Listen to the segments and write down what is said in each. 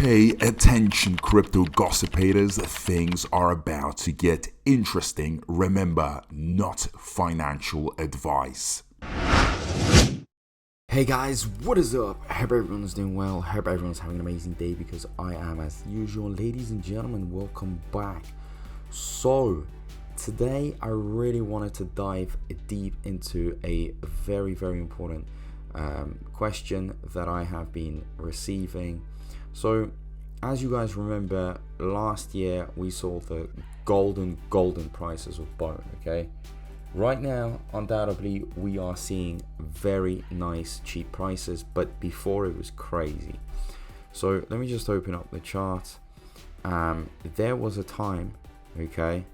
Hey, attention crypto gossipators, things are about to get interesting. Remember, not financial advice. Hey guys, what is up? I hope everyone's doing well. I hope everyone's having an amazing day because I am as usual. Ladies and gentlemen, welcome back. So, today I really wanted to dive deep into a very important question that I have been receiving. So, as you guys remember, last year we saw the golden prices of BONE, okay? Right now, undoubtedly, we are seeing very nice cheap prices, but before it was crazy. So let me just open up the chart. There was a time, okay,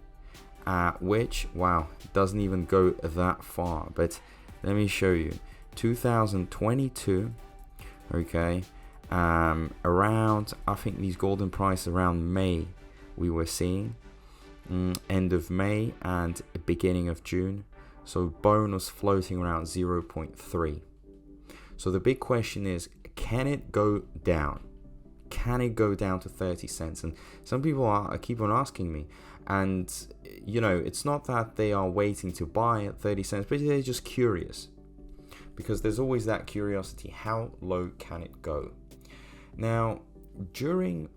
which, wow, doesn't even go that far, but let me show you. 2022, okay, around, I think these golden prices around May we were seeing, end of May and beginning of June. So BONE was floating around 0.3. So the big question is, can it go down? Can it go down to 30 cents? And some people keep on asking me, and you know, it's not that they are waiting to buy at 30 cents, but they're just curious, because there's always that curiosity. How low can it go? Now, during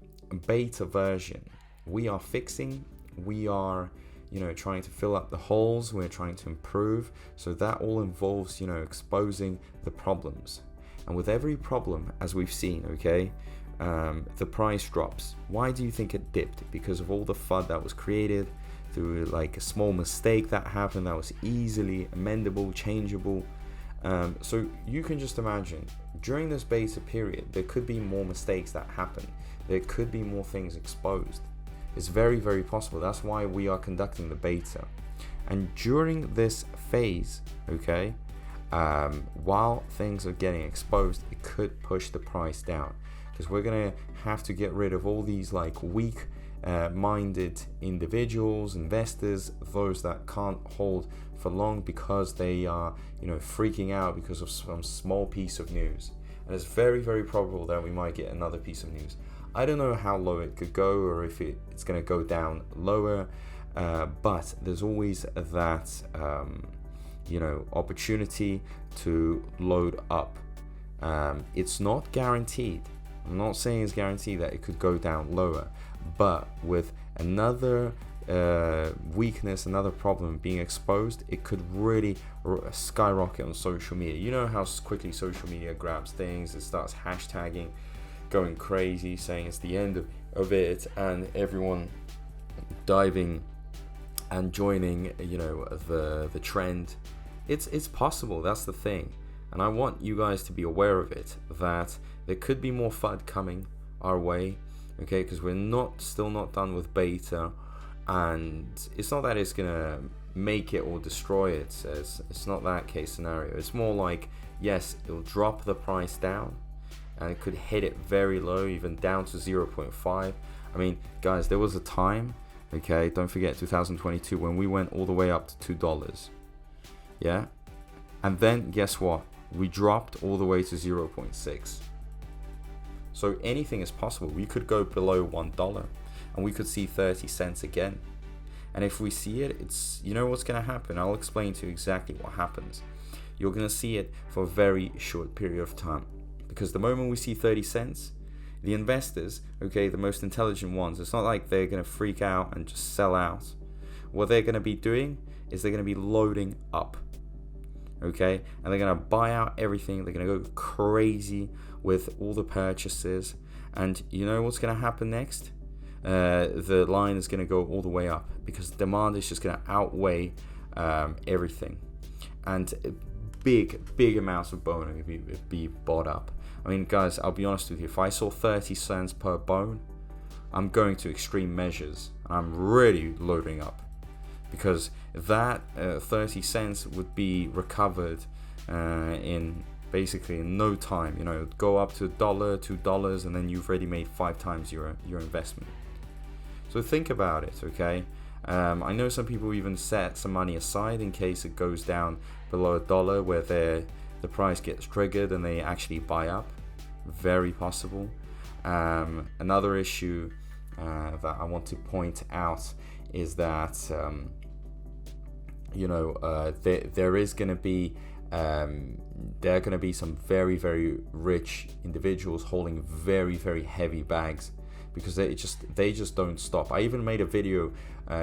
beta version, we are fixing, we are, you know, trying to fill up the holes, we're trying to improve. So that all involves, you know, exposing the problems. And with every problem, as we've seen, okay, the price drops. Why do you think it dipped? Because of all the FUD that was created through like a small mistake that happened that was easily amendable, changeable. So you can just imagine, during this beta period, there could be more mistakes that happen. There could be more things exposed. It's very possible. That's why we are conducting the beta. And during this phase, okay, while things are getting exposed, it could push the price down, because we're gonna have to get rid of all these like weak minded individuals, investors, those that can't hold for long because they are, you know, freaking out because of some small piece of news. And it's very probable that we might get another piece of news. I don't know how low it could go, or if it's going to go down lower, but there's always that you know, opportunity to load up. It's not guaranteed. I'm not saying it's guaranteed that it could go down lower, but with another weakness, another problem being exposed, it could really skyrocket on social media. You know how quickly social media grabs things, it starts hashtagging, going crazy, saying it's the end of it, and everyone diving and joining, you know, the trend. It's possible. That's the thing, and I want you guys to be aware of it, that there could be more FUD coming our way, okay, because we're still not done with beta. And it's not that it's gonna make it or destroy it. It's not that case scenario. It's more like, yes, it'll drop the price down, and it could hit it very low, even down to 0.5. I mean, guys, there was a time, okay, don't forget 2022, when we went all the way up to $2. Yeah, and then guess what? We dropped all the way to 0.6. So anything is possible. We could go below $1. And we could see 30 cents again. And if we see it, it's, you know what's going to happen. I'll explain to you exactly what happens. You're going to see it for a very short period of time, because the moment we see 30 cents, the investors, okay, the most intelligent ones, it's not like they're going to freak out and just sell out. What they're going to be doing is they're going to be loading up, okay, and they're going to buy out everything. They're going to go crazy with all the purchases. And you know what's going to happen next? The line is going to go all the way up, because demand is just going to outweigh everything, and big amounts of BONE are going to be bought up. I mean, guys, I'll be honest with you, if I saw 30 cents per BONE, I'm going to extreme measures. I'm really loading up, because that 30 cents would be recovered in basically in no time. You know, go up to $1, $2, and then you've already made 5 times your investment. So think about it, okay? I know some people even set some money aside in case it goes down below $1, where the price gets triggered and they actually buy up. Very possible. Another issue that I want to point out is that there is going to be there are going to be some very, very rich individuals holding very, very heavy bags, because they just don't stop. I even made a video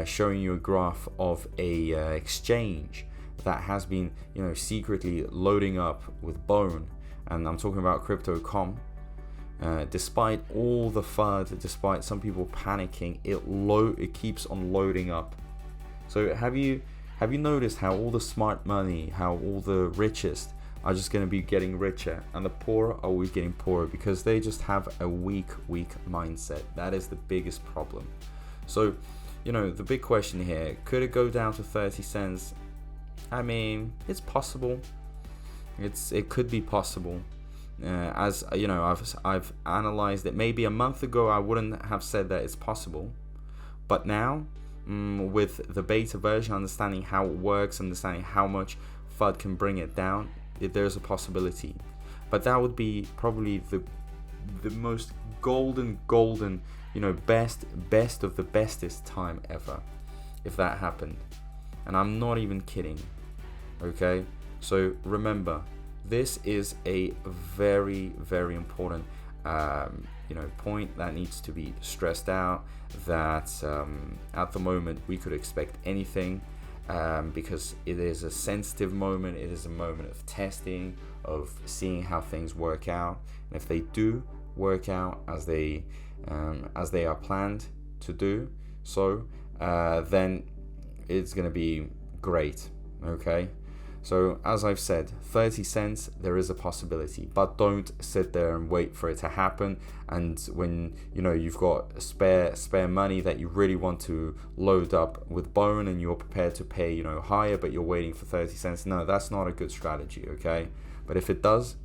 showing you a graph of a exchange that has been secretly loading up with bone, and I'm talking about crypto.com. Despite all the FUD, despite some people panicking, it keeps on loading up. So have you noticed how all the smart money, how all the richest are just going to be getting richer, and the poor are always getting poorer, because they just have a weak mindset? That is the biggest problem. So the big question here, could it go down to 30 cents? I mean, it's possible. It could be possible. As you know, I've analyzed it. Maybe a month ago I wouldn't have said that it's possible, but now with the beta version, understanding how it works, understanding how much FUD can bring it down, there's a possibility. But that would be probably the most golden best of the bestest time ever if that happened. And I'm not even kidding. Okay, so remember, this is a very, very important point that needs to be stressed out, that at the moment we could expect anything, because it is a sensitive moment. It is a moment of testing, of seeing how things work out, and if they do work out as they are planned to do so, then it's going to be great. Okay, so as I've said, 30 cents, there is a possibility, but don't sit there and wait for it to happen. And when you've got spare money that you really want to load up with bone, and you're prepared to pay higher, but you're waiting for 30 cents, no, that's not a good strategy. Okay, but if it does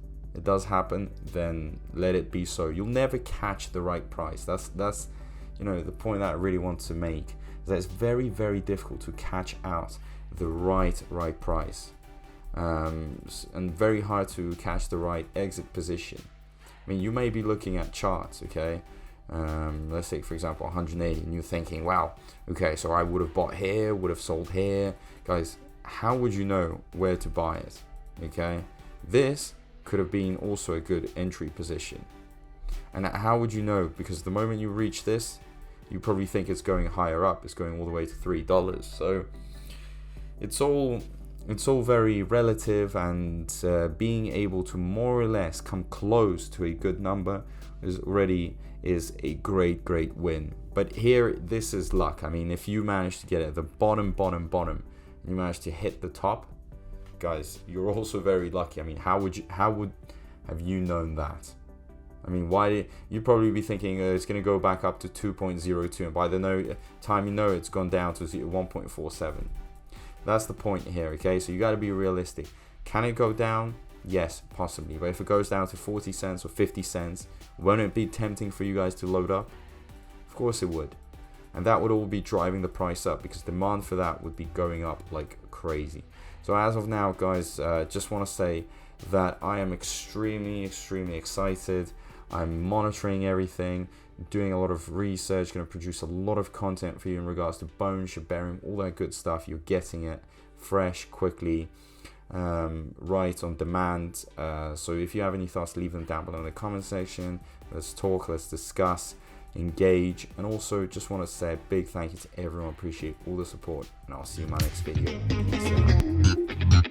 happen, then let it be so. You'll never catch the right price. That's the point that I really want to make, is that it's very, very difficult to catch out the right price, and very hard to catch the right exit position. I mean, you may be looking at charts, okay, let's take for example 180, and you're thinking, wow, okay, so I would have bought here, would have sold here. Guys, how would you know where to buy it? Okay, this could have been also a good entry position. And how would you know? Because the moment you reach this, you probably think it's going higher up, it's going all the way to $3. So it's all very relative, and being able to more or less come close to a good number is a great win. But here, this is luck. I mean, if you manage to get at the bottom, and you manage to hit the top, guys, you're also very lucky. I mean, how would have you known that? I mean, you'd probably be thinking it's going to go back up to 2.02, and by the time it's gone down to 1.47. That's the point here, okay? So you got to be realistic. Can it go down? Yes, possibly. But if it goes down to 40 cents or 50 cents, won't it be tempting for you guys to load up? Of course it would. And that would all be driving the price up, because demand for that would be going up like crazy. So as of now, guys, just want to say that I am extremely excited. I'm monitoring everything, doing a lot of research, going to produce a lot of content for you in regards to bone, Shibarium, all that good stuff. You're getting it fresh, quickly, right on demand. So if you have any thoughts, leave them down below in the comment section. Let's talk, let's discuss, engage, and also just want to say a big thank you to everyone. Appreciate all the support, and I'll see you in my next video. Peace out.